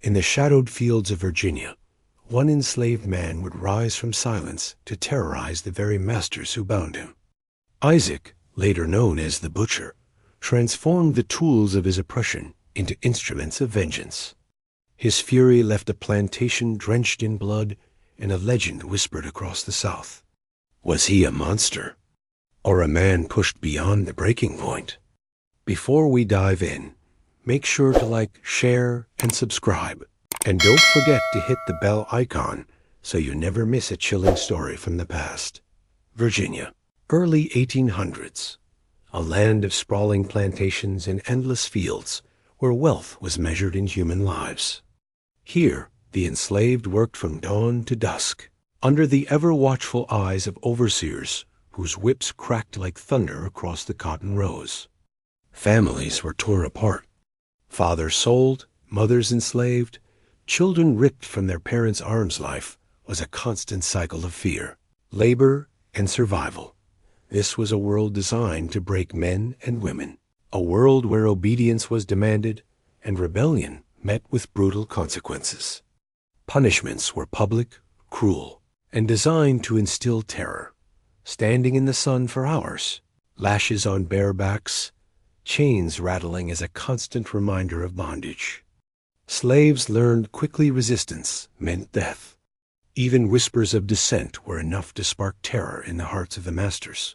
In the shadowed fields of Virginia, one enslaved man would rise from silence to terrorize the very masters who bound him. Isaac, later known as the Butcher, transformed the tools of his oppression into instruments of vengeance. His fury left a plantation drenched in blood, and a legend whispered across the South. Was he a monster, or a man pushed beyond the breaking point? Before we dive in, make sure to like, share, and subscribe. And don't forget to hit the bell icon so you never miss a chilling story from the past. Virginia, early 1800s. A land of sprawling plantations and endless fields where wealth was measured in human lives. Here, the enslaved worked from dawn to dusk, under the ever-watchful eyes of overseers whose whips cracked like thunder across the cotton rows. Families were torn apart. Fathers sold, mothers enslaved, children ripped from their parents' arms. Life was a constant cycle of fear, labor, and survival. This was a world designed to break men and women, a world where obedience was demanded and rebellion met with brutal consequences. Punishments were public, cruel, and designed to instill terror. Standing in the sun for hours, lashes on bare backs, chains rattling as a constant reminder of bondage. Slaves learned quickly resistance meant death. Even whispers of dissent were enough to spark terror in the hearts of the masters.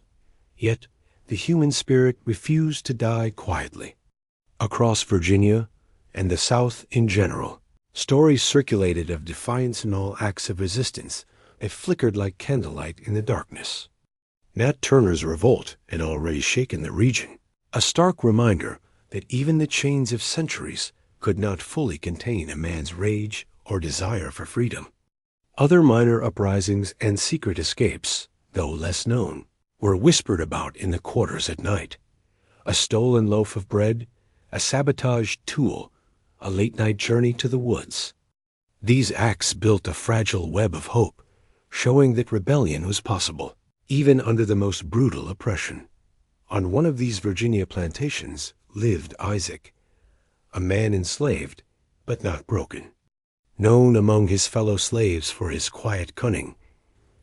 Yet the human spirit refused to die quietly. Across Virginia, and the South in general, stories circulated of defiance and all acts of resistance that flickered like candlelight in the darkness. Nat Turner's revolt had already shaken the region, a stark reminder that even the chains of centuries could not fully contain a man's rage or desire for freedom. Other minor uprisings and secret escapes, though less known, were whispered about in the quarters at night. A stolen loaf of bread, a sabotaged tool, a late-night journey to the woods. These acts built a fragile web of hope, showing that rebellion was possible, even under the most brutal oppression. On one of these Virginia plantations lived Isaac, a man enslaved, but not broken. Known among his fellow slaves for his quiet cunning,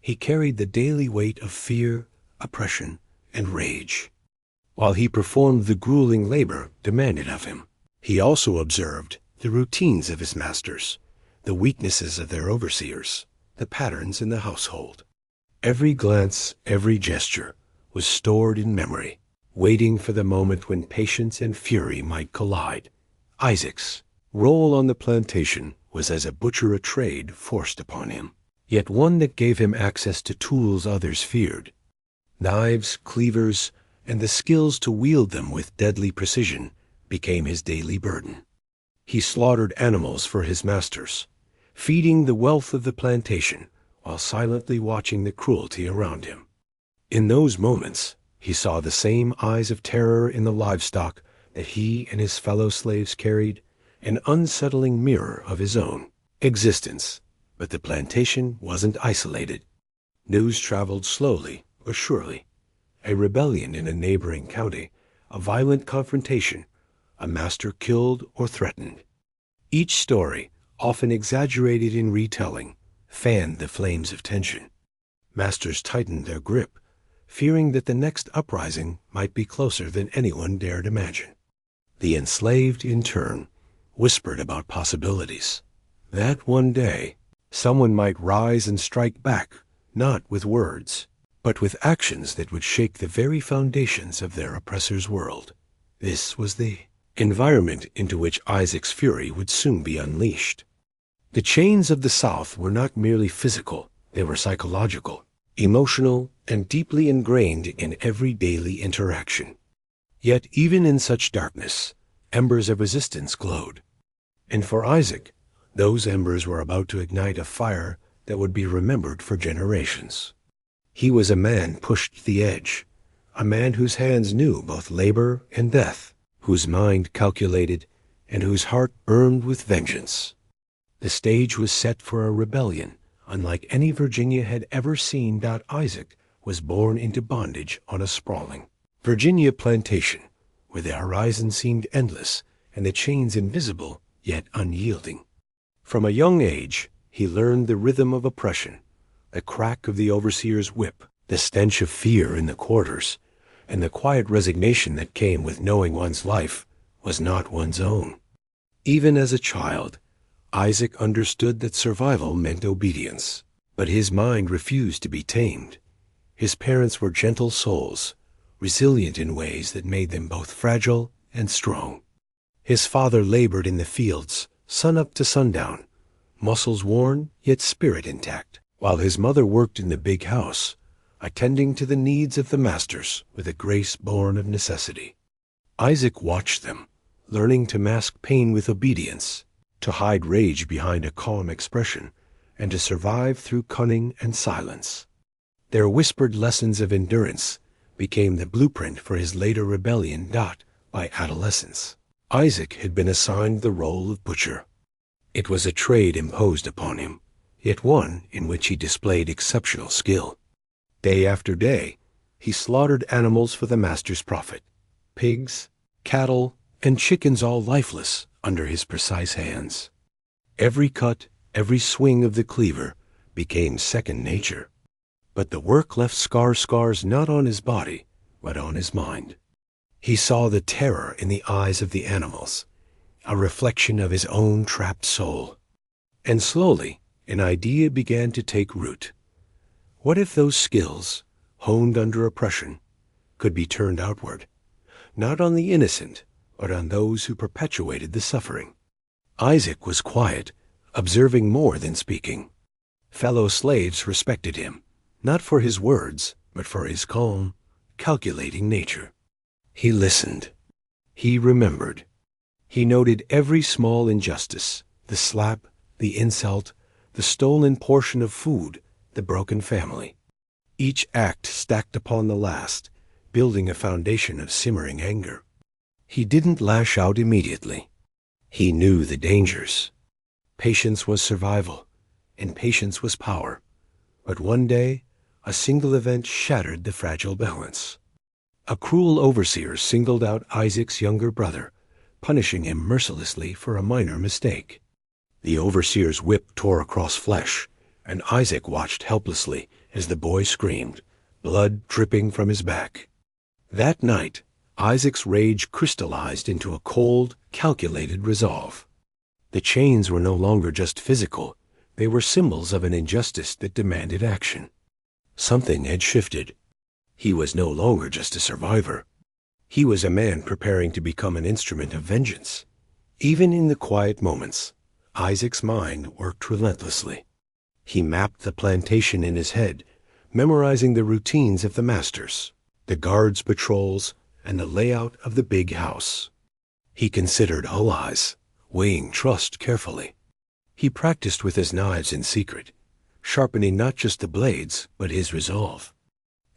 he carried the daily weight of fear, oppression, and rage. While he performed the grueling labor demanded of him, he also observed the routines of his masters, the weaknesses of their overseers, the patterns in the household. Every glance, every gesture was stored in memory, waiting for the moment when patience and fury might collide. Isaac's role on the plantation was as a butcher, a trade forced upon him, yet one that gave him access to tools others feared. Knives, cleavers, and the skills to wield them with deadly precision became his daily burden. He slaughtered animals for his masters, feeding the wealth of the plantation while silently watching the cruelty around him. In those moments, he saw the same eyes of terror in the livestock that he and his fellow slaves carried, an unsettling mirror of his own existence. But the plantation wasn't isolated. News traveled slowly but surely. A rebellion in a neighboring county, a violent confrontation, a master killed or threatened. Each story, often exaggerated in retelling, fanned the flames of tension. Masters tightened their grip, fearing that the next uprising might be closer than anyone dared imagine. The enslaved, in turn, whispered about possibilities. That one day, someone might rise and strike back, not with words, but with actions that would shake the very foundations of their oppressor's world. This was the environment into which Isaac's fury would soon be unleashed. The chains of the South were not merely physical, they were psychological, emotional, and deeply ingrained in every daily interaction. Yet even in such darkness, embers of resistance glowed. And for Isaac, those embers were about to ignite a fire that would be remembered for generations. He was a man pushed to the edge, a man whose hands knew both labor and death, whose mind calculated, and whose heart burned with vengeance. The stage was set for a rebellion unlike any Virginia had ever seen. Isaac was born into bondage on a sprawling Virginia plantation, where the horizon seemed endless and the chains invisible yet unyielding. From a young age, he learned the rhythm of oppression, the crack of the overseer's whip, the stench of fear in the quarters, and the quiet resignation that came with knowing one's life was not one's own. Even as a child, Isaac understood that survival meant obedience, but his mind refused to be tamed. His parents were gentle souls, resilient in ways that made them both fragile and strong. His father labored in the fields, sunup to sundown, muscles worn, yet spirit intact, while his mother worked in the big house, attending to the needs of the masters with a grace born of necessity. Isaac watched them, learning to mask pain with obedience, to hide rage behind a calm expression, and to survive through cunning and silence. Their whispered lessons of endurance became the blueprint for his later rebellion. By adolescence, Isaac had been assigned the role of butcher. It was a trade imposed upon him, yet one in which he displayed exceptional skill. Day after day, he slaughtered animals for the master's profit, pigs, cattle, and chickens all lifeless under his precise hands. Every cut, every swing of the cleaver became second nature. But the work left scars not on his body, but on his mind. He saw the terror in the eyes of the animals, a reflection of his own trapped soul. And slowly, an idea began to take root. What if those skills, honed under oppression, could be turned outward, not on the innocent, but on those who perpetuated the suffering? Isaac was quiet, observing more than speaking. Fellow slaves respected him, not for his words, but for his calm, calculating nature. He listened. He remembered. He noted every small injustice, the slap, the insult, the stolen portion of food, the broken family. Each act stacked upon the last, building a foundation of simmering anger. He didn't lash out immediately. He knew the dangers. Patience was survival, and patience was power. But one day, a single event shattered the fragile balance. A cruel overseer singled out Isaac's younger brother, punishing him mercilessly for a minor mistake. The overseer's whip tore across flesh, and Isaac watched helplessly as the boy screamed, blood dripping from his back. That night, Isaac's rage crystallized into a cold, calculated resolve. The chains were no longer just physical, they were symbols of an injustice that demanded action. Something had shifted. He was no longer just a survivor. He was a man preparing to become an instrument of vengeance. Even in the quiet moments, Isaac's mind worked relentlessly. He mapped the plantation in his head, memorizing the routines of the masters, the guards' patrols, and the layout of the big house. He considered allies, weighing trust carefully. He practiced with his knives in secret, sharpening not just the blades, but his resolve.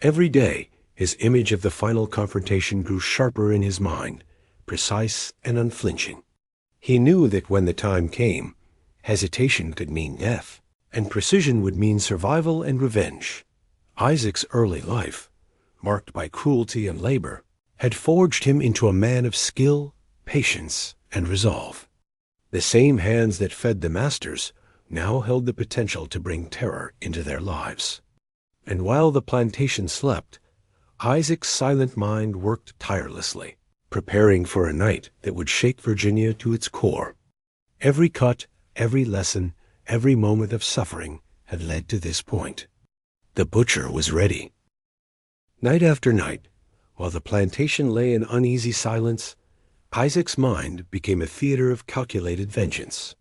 Every day, his image of the final confrontation grew sharper in his mind, precise and unflinching. He knew that when the time came, hesitation could mean death, and precision would mean survival and revenge. Isaac's early life, marked by cruelty and labor, had forged him into a man of skill, patience, and resolve. The same hands that fed the masters now held the potential to bring terror into their lives. And while the plantation slept, Isaac's silent mind worked tirelessly, preparing for a night that would shake Virginia to its core. Every cut, every lesson, every moment of suffering had led to this point. The butcher was ready. Night after night, while the plantation lay in uneasy silence, Isaac's mind became a theater of calculated vengeance.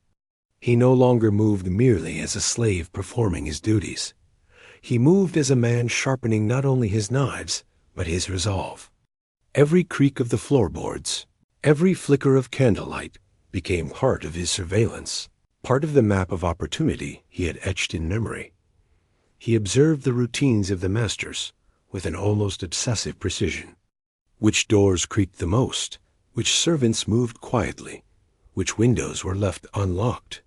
He no longer moved merely as a slave performing his duties. He moved as a man sharpening not only his knives, but his resolve. Every creak of the floorboards, every flicker of candlelight became part of his surveillance, part of the map of opportunity he had etched in memory. He observed the routines of the masters with an almost obsessive precision. Which doors creaked the most, which servants moved quietly, which windows were left unlocked.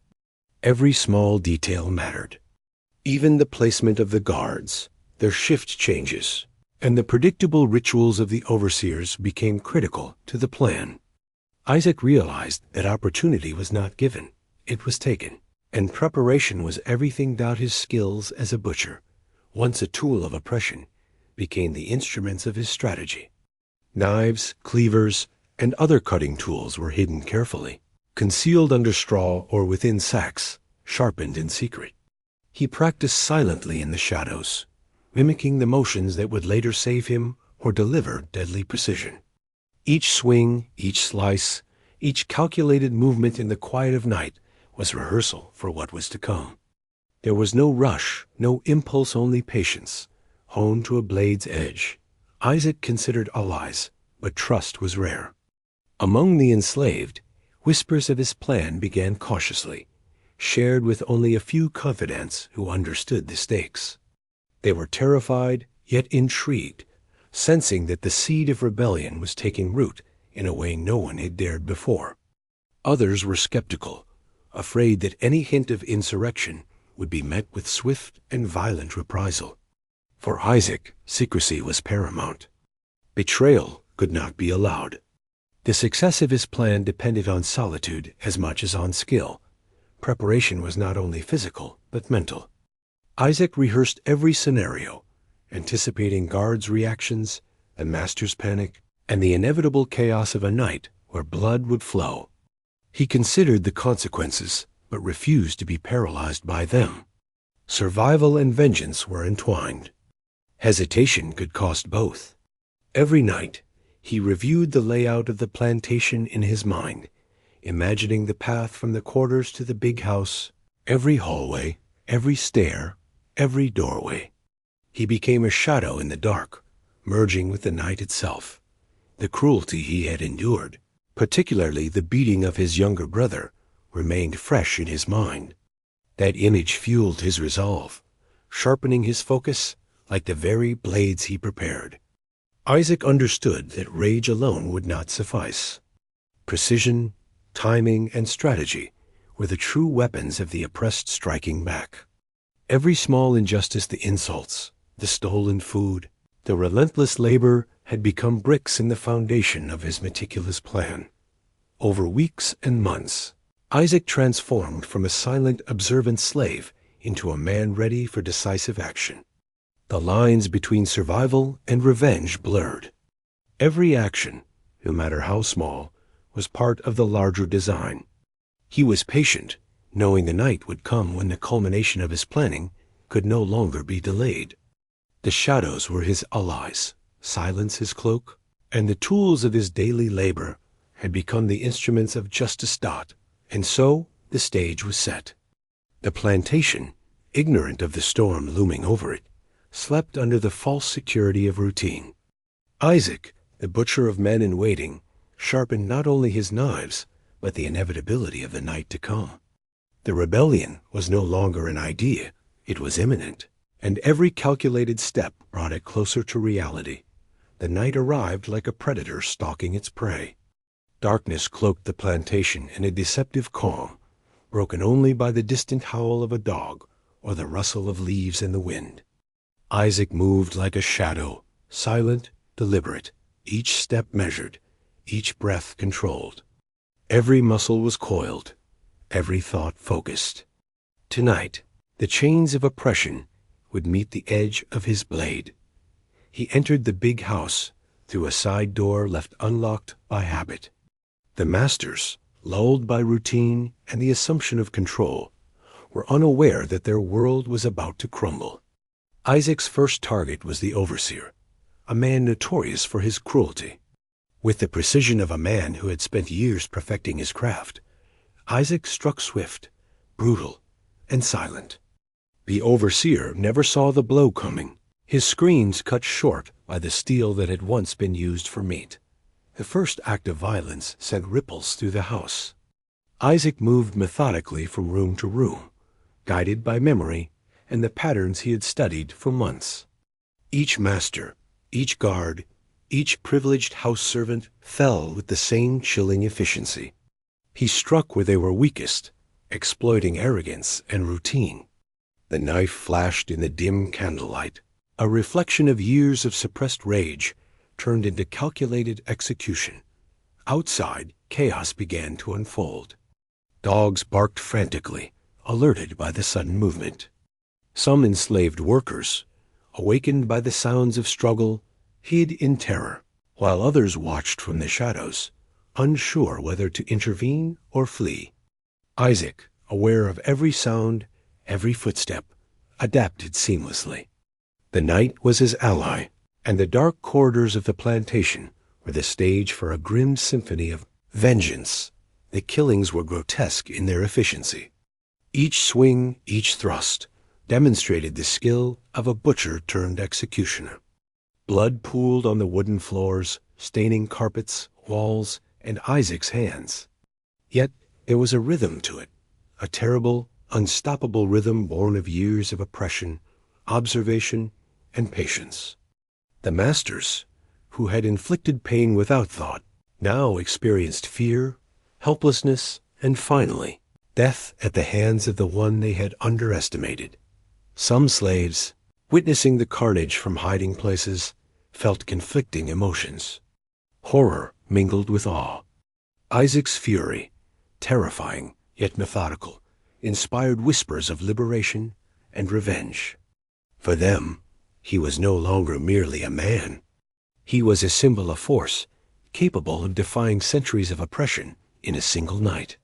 Every small detail mattered. Even the placement of the guards, their shift changes, and the predictable rituals of the overseers became critical to the plan. Isaac realized that opportunity was not given, it was taken. And preparation was everything that his skills as a butcher, once a tool of oppression, became the instruments of his strategy. Knives, cleavers, and other cutting tools were hidden carefully, concealed under straw or within sacks, sharpened in secret. He practiced silently in the shadows, mimicking the motions that would later save him or deliver deadly precision. Each swing, each slice, each calculated movement in the quiet of night was rehearsal for what was to come. There was no rush, no impulse, only patience, honed to a blade's edge. Isaac considered allies, but trust was rare. Among the enslaved, whispers of his plan began cautiously, shared with only a few confidants who understood the stakes. They were terrified, yet intrigued, sensing that the seed of rebellion was taking root in a way no one had dared before. Others were skeptical, afraid that any hint of insurrection would be met with swift and violent reprisal. For Isaac, secrecy was paramount. Betrayal could not be allowed. The success of his plan depended on solitude as much as on skill. Preparation was not only physical, but mental. Isaac rehearsed every scenario, anticipating guards' reactions, the master's panic, and the inevitable chaos of a night where blood would flow. He considered the consequences, but refused to be paralyzed by them. Survival and vengeance were entwined. Hesitation could cost both. Every night, he reviewed the layout of the plantation in his mind, imagining the path from the quarters to the big house, every hallway, every stair, every doorway. He became a shadow in the dark, merging with the night itself. The cruelty he had endured, particularly the beating of his younger brother, remained fresh in his mind. That image fueled his resolve, sharpening his focus like the very blades he prepared. Isaac understood that rage alone would not suffice. Precision, timing, and strategy were the true weapons of the oppressed striking back. Every small injustice, the insults, the stolen food, the relentless labor had become bricks in the foundation of his meticulous plan. Over weeks and months, Isaac transformed from a silent, observant slave into a man ready for decisive action. The lines between survival and revenge blurred. Every action, no matter how small, was part of the larger design. He was patient, knowing the night would come when the culmination of his planning could no longer be delayed. The shadows were his allies, silence his cloak, and the tools of his daily labor had become the instruments of justice. And so the stage was set. The plantation, ignorant of the storm looming over it, slept under the false security of routine. Isaac, the butcher of men in waiting, sharpened not only his knives, but the inevitability of the night to come. The rebellion was no longer an idea, it was imminent, and every calculated step brought it closer to reality. The night arrived like a predator stalking its prey. Darkness cloaked the plantation in a deceptive calm, broken only by the distant howl of a dog or the rustle of leaves in the wind. Isaac moved like a shadow, silent, deliberate, each step measured, each breath controlled. Every muscle was coiled, every thought focused. Tonight, the chains of oppression would meet the edge of his blade. He entered the big house through a side door left unlocked by habit. The masters, lulled by routine and the assumption of control, were unaware that their world was about to crumble. Isaac's first target was the overseer, a man notorious for his cruelty. With the precision of a man who had spent years perfecting his craft, Isaac struck swift, brutal, and silent. The overseer never saw the blow coming, his screams cut short by the steel that had once been used for meat. The first act of violence sent ripples through the house. Isaac moved methodically from room to room, guided by memory and the patterns he had studied for months. Each master, each guard, each privileged house servant fell with the same chilling efficiency. He struck where they were weakest, exploiting arrogance and routine. The knife flashed in the dim candlelight, a reflection of years of suppressed rage turned into calculated execution. Outside, chaos began to unfold. Dogs barked frantically, alerted by the sudden movement. Some enslaved workers, awakened by the sounds of struggle, hid in terror, while others watched from the shadows, unsure whether to intervene or flee. Isaac, aware of every sound, every footstep, adapted seamlessly. The night was his ally, and the dark corridors of the plantation were the stage for a grim symphony of vengeance. The killings were grotesque in their efficiency. Each swing, each thrust, demonstrated the skill of a butcher turned executioner. Blood pooled on the wooden floors, staining carpets, walls, and Isaac's hands. Yet there was a rhythm to it, a terrible, unstoppable rhythm born of years of oppression, observation, and patience. The masters, who had inflicted pain without thought, now experienced fear, helplessness, and finally, death at the hands of the one they had underestimated. Some slaves, witnessing the carnage from hiding places, felt conflicting emotions. Horror mingled with awe. Isaac's fury, terrifying yet methodical, inspired whispers of liberation and revenge. For them, he was no longer merely a man. He was a symbol of force, capable of defying centuries of oppression in a single night.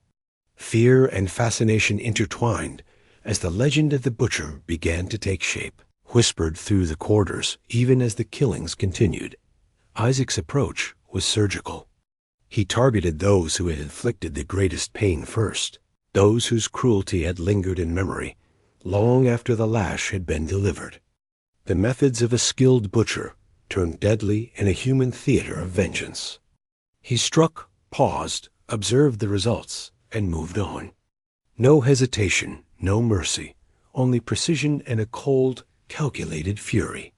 Fear and fascination intertwined as the legend of the butcher began to take shape, whispered through the corridors even as the killings continued. Isaac's approach was surgical. He targeted those who had inflicted the greatest pain first, those whose cruelty had lingered in memory long after the lash had been delivered. The methods of a skilled butcher turned deadly in a human theater of vengeance. He struck, paused, observed the results, and moved on. No hesitation, no mercy, only precision and a cold, calculated fury.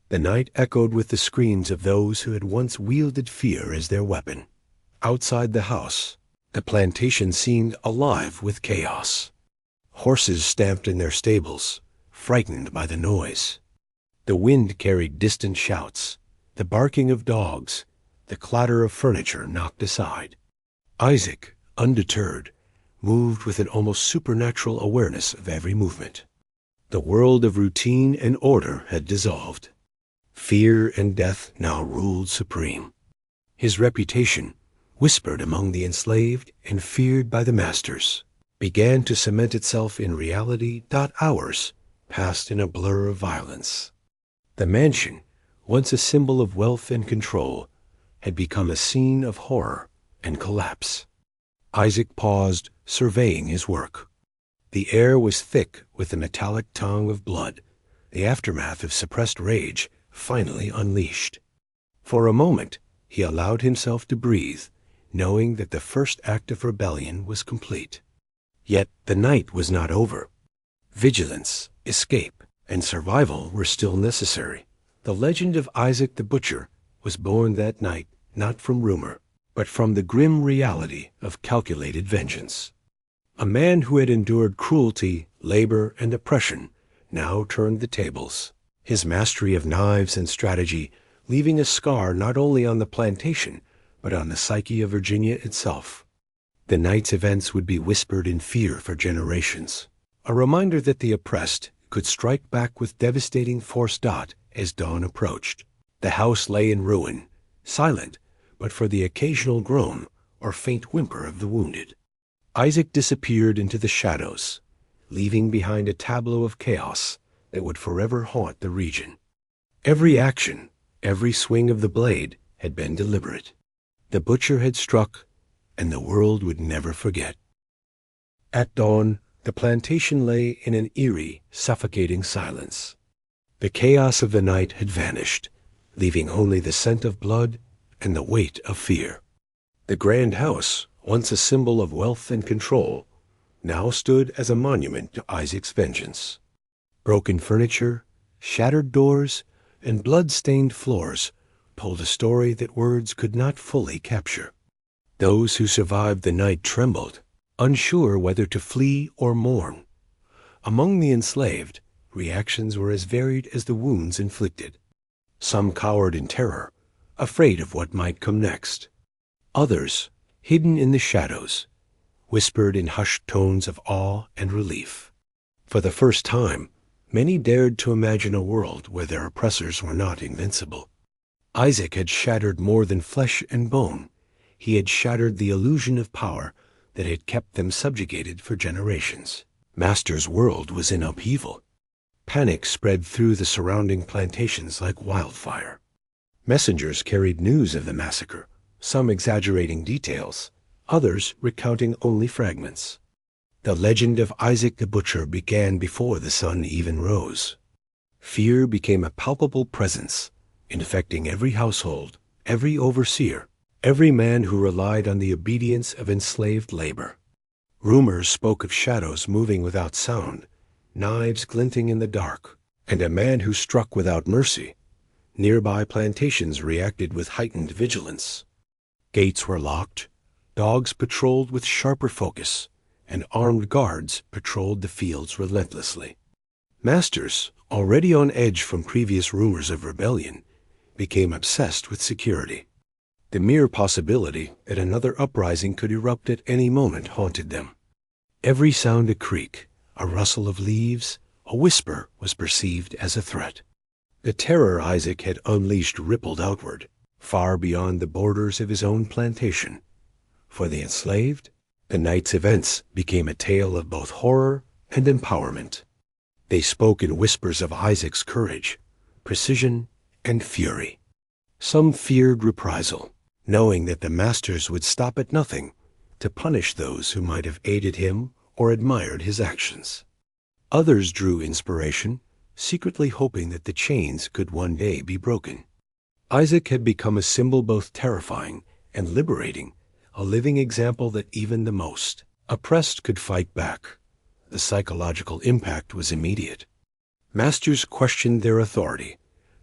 The night echoed with the screams of those who had once wielded fear as their weapon. Outside the house, the plantation seemed alive with chaos. Horses stamped in their stables, frightened by the noise. The wind carried distant shouts, the barking of dogs, the clatter of furniture knocked aside. Isaac, undeterred, moved with an almost supernatural awareness of every movement. The world of routine and order had dissolved. Fear and death now ruled supreme. His reputation, whispered among the enslaved and feared by the masters, began to cement itself in reality. Hours passed in a blur of violence. The mansion, once a symbol of wealth and control, had become a scene of horror and collapse. Isaac paused, surveying his work. The air was thick with the metallic tongue of blood, the aftermath of suppressed rage finally unleashed. For a moment, he allowed himself to breathe, knowing that the first act of rebellion was complete. Yet the night was not over. Vigilance, escape, and survival were still necessary. The legend of Isaac the Butcher was born that night not from rumor, but from the grim reality of calculated vengeance. A man who had endured cruelty, labor, and oppression now turned the tables, his mastery of knives and strategy leaving a scar not only on the plantation, but on the psyche of Virginia itself. The night's events would be whispered in fear for generations, a reminder that the oppressed could strike back with devastating force. As dawn approached, the house lay in ruin, silent but for the occasional groan or faint whimper of the wounded. Isaac disappeared into the shadows, leaving behind a tableau of chaos that would forever haunt the region. Every action, every swing of the blade had been deliberate. The butcher had struck, and the world would never forget. At dawn, the plantation lay in an eerie, suffocating silence. The chaos of the night had vanished, leaving only the scent of blood and the weight of fear. The grand house, once a symbol of wealth and control, now stood as a monument to Isaac's vengeance. Broken furniture, shattered doors, and blood-stained floors told a story that words could not fully capture. Those who survived the night trembled, unsure whether to flee or mourn. Among the enslaved, reactions were as varied as the wounds inflicted. Some cowered in terror, afraid of what might come next. Others, hidden in the shadows, whispered in hushed tones of awe and relief. For the first time, many dared to imagine a world where their oppressors were not invincible. Isaac had shattered more than flesh and bone. He had shattered the illusion of power that had kept them subjugated for generations. Master's world was in upheaval. Panic spread through the surrounding plantations like wildfire. Messengers carried news of the massacre, some exaggerating details, others recounting only fragments. The legend of Isaac the Butcher began before the sun even rose. Fear became a palpable presence, infecting every household, every overseer, every man who relied on the obedience of enslaved labor. Rumors spoke of shadows moving without sound, knives glinting in the dark, and a man who struck without mercy. Nearby plantations reacted with heightened vigilance. Gates were locked, dogs patrolled with sharper focus, and armed guards patrolled the fields relentlessly. Masters, already on edge from previous rumors of rebellion, became obsessed with security. The mere possibility that another uprising could erupt at any moment haunted them. Every sound, a creak, a rustle of leaves, a whisper, was perceived as a threat. The terror Isaac had unleashed rippled outward, far beyond the borders of his own plantation. For the enslaved, the night's events became a tale of both horror and empowerment. They spoke in whispers of Isaac's courage, precision, and fury. Some feared reprisal, knowing that the masters would stop at nothing to punish those who might have aided him or admired his actions. Others drew inspiration, secretly hoping that the chains could one day be broken. Isaac had become a symbol both terrifying and liberating, a living example that even the most oppressed could fight back. The psychological impact was immediate. Masters questioned their authority,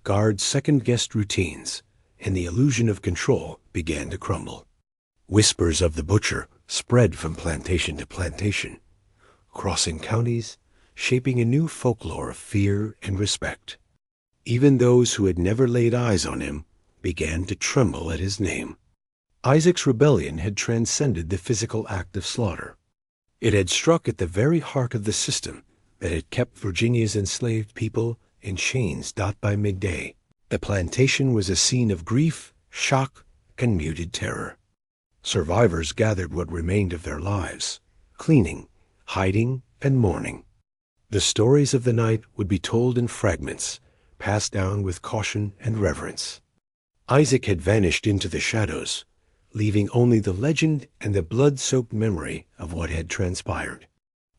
guards second-guessed routines, and the illusion of control began to crumble. Whispers of the butcher spread from plantation to plantation, crossing counties, shaping a new folklore of fear and respect. Even those who had never laid eyes on him began to tremble at his name. Isaac's rebellion had transcended the physical act of slaughter. It had struck at the very heart of the system that had kept Virginia's enslaved people in chains by midday. The plantation was a scene of grief, shock, and muted terror. Survivors gathered what remained of their lives, cleaning, hiding, and mourning. The stories of the night would be told in fragments, passed down with caution and reverence. Isaac had vanished into the shadows, leaving only the legend and the blood-soaked memory of what had transpired.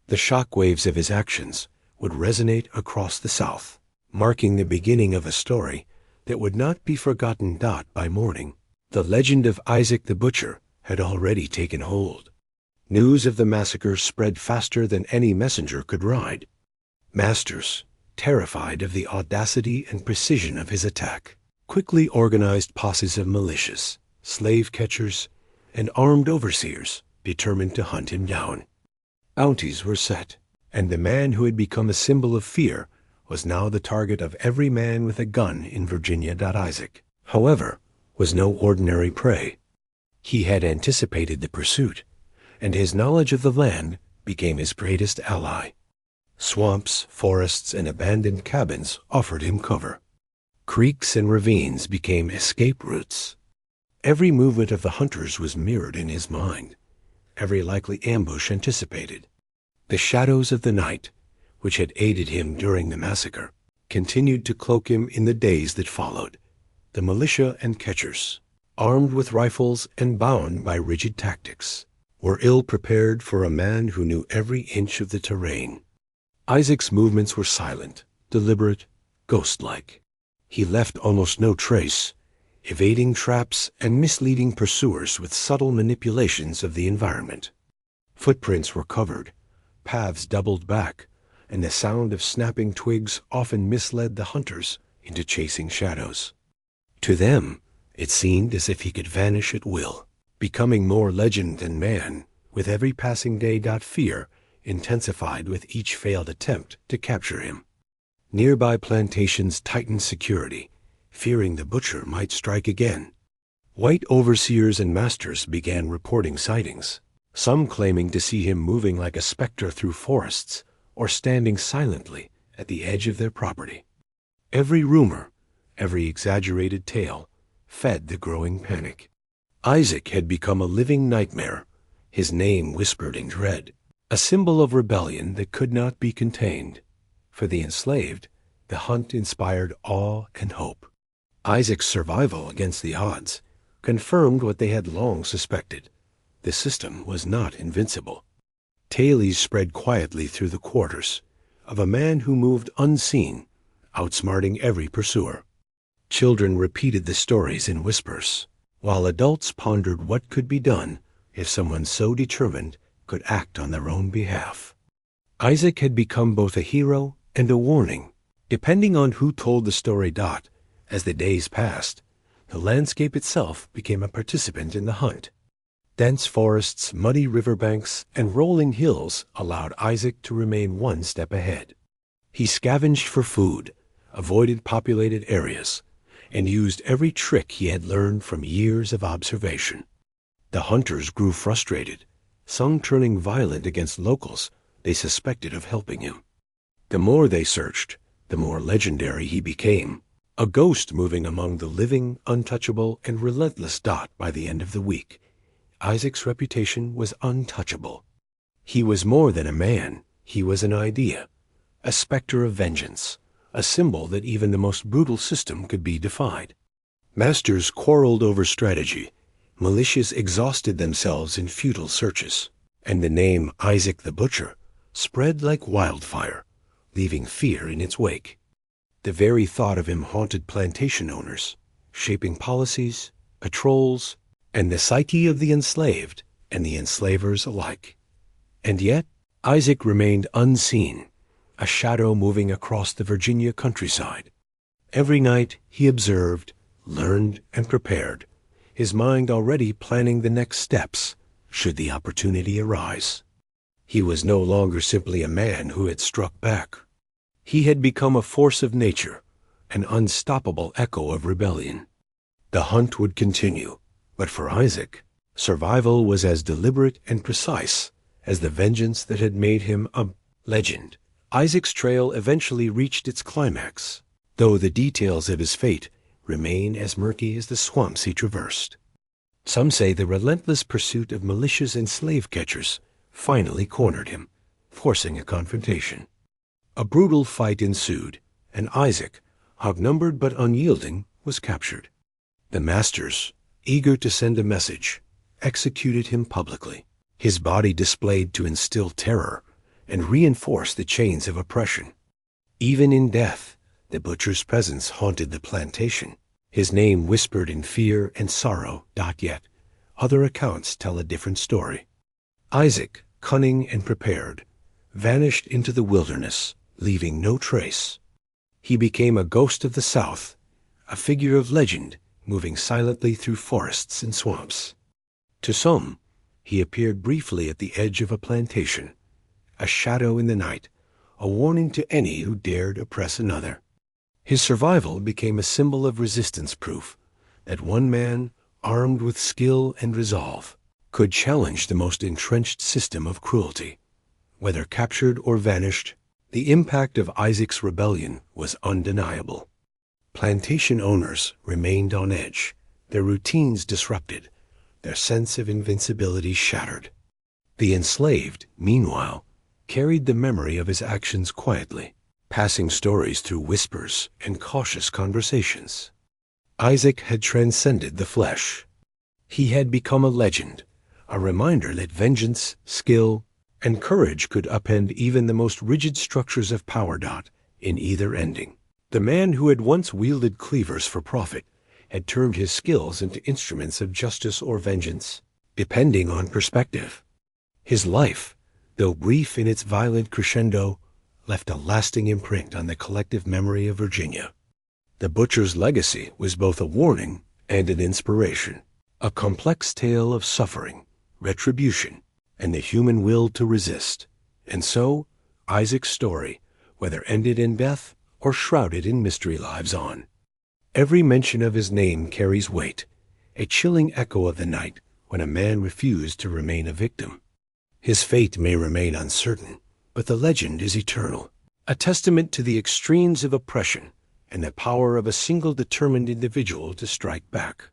The shock waves of his actions would resonate across the South, marking the beginning of a story that would not be forgotten by morning. The legend of Isaac the Butcher had already taken hold. News of the massacre spread faster than any messenger could ride. Masters, terrified of the audacity and precision of his attack, quickly organized posses of militias, slave catchers, and armed overseers determined to hunt him down. Bounties were set, and the man who had become a symbol of fear was now the target of every man with a gun in Virginia. Isaac, however, was no ordinary prey. He had anticipated the pursuit, and his knowledge of the land became his greatest ally. Swamps, forests, and abandoned cabins offered him cover. Creeks and ravines became escape routes. Every movement of the hunters was mirrored in his mind, every likely ambush anticipated. The shadows of the night, which had aided him during the massacre, continued to cloak him in the days that followed. The militia and catchers, armed with rifles and bound by rigid tactics, were ill-prepared for a man who knew every inch of the terrain. Isaac's movements were silent, deliberate, ghost-like. He left almost no trace, evading traps and misleading pursuers with subtle manipulations of the environment. Footprints were covered, paths doubled back, and the sound of snapping twigs often misled the hunters into chasing shadows. To them, it seemed as if he could vanish at will, becoming more legend than man, with every passing day. Fear intensified with each failed attempt to capture him. Nearby plantations tightened security, fearing the butcher might strike again. White overseers and masters began reporting sightings, some claiming to see him moving like a specter through forests or standing silently at the edge of their property. Every rumor, every exaggerated tale, fed the growing panic. Isaac had become a living nightmare, his name whispered in dread, a symbol of rebellion that could not be contained. For the enslaved, the hunt inspired awe and hope. Isaac's survival against the odds confirmed what they had long suspected. The system was not invincible. Tales spread quietly through the quarters of a man who moved unseen, outsmarting every pursuer. Children repeated the stories in whispers, while adults pondered what could be done if someone so determined could act on their own behalf. Isaac had become both a hero and a warning, depending on who told the story. As the days passed, the landscape itself became a participant in the hunt. Dense forests, muddy riverbanks, and rolling hills allowed Isaac to remain one step ahead. He scavenged for food, avoided populated areas, and used every trick he had learned from years of observation. The hunters grew frustrated, some turning violent against locals they suspected of helping him. The more they searched, the more legendary he became, a ghost moving among the living, untouchable, and relentless. By the end of the week, Isaac's reputation was untouchable. He was more than a man, he was an idea, a specter of vengeance, a symbol that even the most brutal system could be defied. Masters quarreled over strategy, militias exhausted themselves in futile searches, and the name Isaac the Butcher spread like wildfire, leaving fear in its wake. The very thought of him haunted plantation owners, shaping policies, patrols, and the psyche of the enslaved and the enslavers alike. And yet, Isaac remained unseen, a shadow moving across the Virginia countryside. Every night he observed, learned, and prepared, his mind already planning the next steps should the opportunity arise. He was no longer simply a man who had struck back. He had become a force of nature, an unstoppable echo of rebellion. The hunt would continue, but for Isaac, survival was as deliberate and precise as the vengeance that had made him a legend. Isaac's trail eventually reached its climax, though the details of his fate remain as murky as the swamps he traversed. Some say the relentless pursuit of militias and slave catchers finally cornered him, forcing a confrontation. A brutal fight ensued, and Isaac, outnumbered but unyielding, was captured. The masters, eager to send a message, executed him publicly, his body displayed to instill terror and reinforce the chains of oppression. Even in death, the butcher's presence haunted the plantation, his name whispered in fear and sorrow. Yet, other accounts tell a different story. Isaac, cunning and prepared, vanished into the wilderness, leaving no trace. He became a ghost of the South, a figure of legend moving silently through forests and swamps. To some, he appeared briefly at the edge of a plantation, a shadow in the night, a warning to any who dared oppress another. His survival became a symbol of resistance, proof that one man, armed with skill and resolve, could challenge the most entrenched system of cruelty. Whether captured or vanished, the impact of Isaac's rebellion was undeniable. Plantation owners remained on edge, their routines disrupted, their sense of invincibility shattered. The enslaved, meanwhile, carried the memory of his actions quietly, passing stories through whispers and cautious conversations. Isaac had transcended the flesh. He had become a legend, a reminder that vengeance, skill, and courage could upend even the most rigid structures of power. In either ending, the man who had once wielded cleavers for profit had turned his skills into instruments of justice or vengeance, depending on perspective. His life, though brief in its violent crescendo, left a lasting imprint on the collective memory of Virginia. The butcher's legacy was both a warning and an inspiration, a complex tale of suffering, retribution, and the human will to resist. And so, Isaac's story, whether ended in death or shrouded in mystery, lives on. Every mention of his name carries weight, a chilling echo of the night when a man refused to remain a victim. His fate may remain uncertain, but the legend is eternal, a testament to the extremes of oppression and the power of a single determined individual to strike back.